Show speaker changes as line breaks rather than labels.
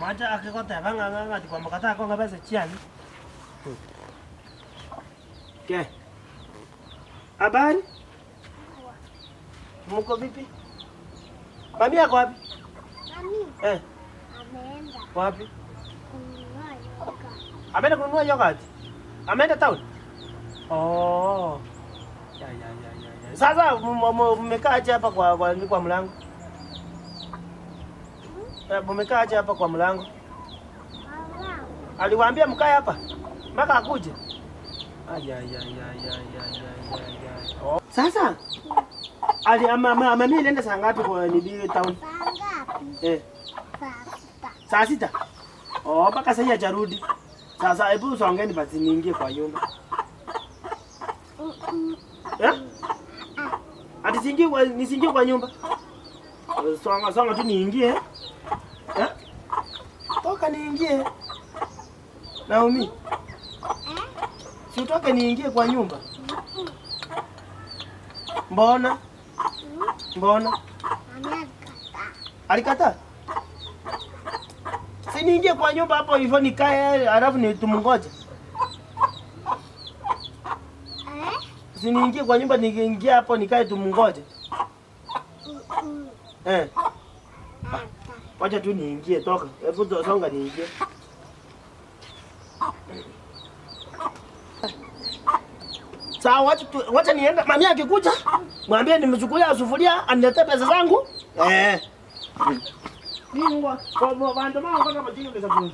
Maja akikota banga ati kwamba kata konga pesa chiani. Ke. Habari? Mko vipi? Mami yako wapi?
Mami. Ameenda.
Wapi?
Kununua yogurt.
Ameenda kununua yogurt? Ameenda town? Oh. Ya. Sasa mmekaa aje hapa kwa mlango? Mmekaa aje hapa kwa mlango? Aliwaambia mkae hapa mpaka akuje. Ya. Oh. Sasa mami ilienda saa ngapi kwa nili town?
Saa ngapi?
Saa sita. Oh, mpaka sasa hajarudi. Sasa hebu songeni basi niingie kwa nyumba. Ati nisingie kwa nyumba. Songa tu niingie. Toka niingie. Naomi. Si utoke niingie kwa nyumba. Mbona? Alikataa. Si niingie kwa nyumba hapo hivyo nikae alafu nitumngoje. Si niingie kwa nyumba niingie hapo nikae tumngoje. Wacha tu niingie toka. Hebu songa niingie. Sawa, wacha nienda. Mami akikuja, mwambie nimechukulia sufuria, aniletee pesa zangu. Ningwa, kwa bandu mao kwa majini pesa zangu.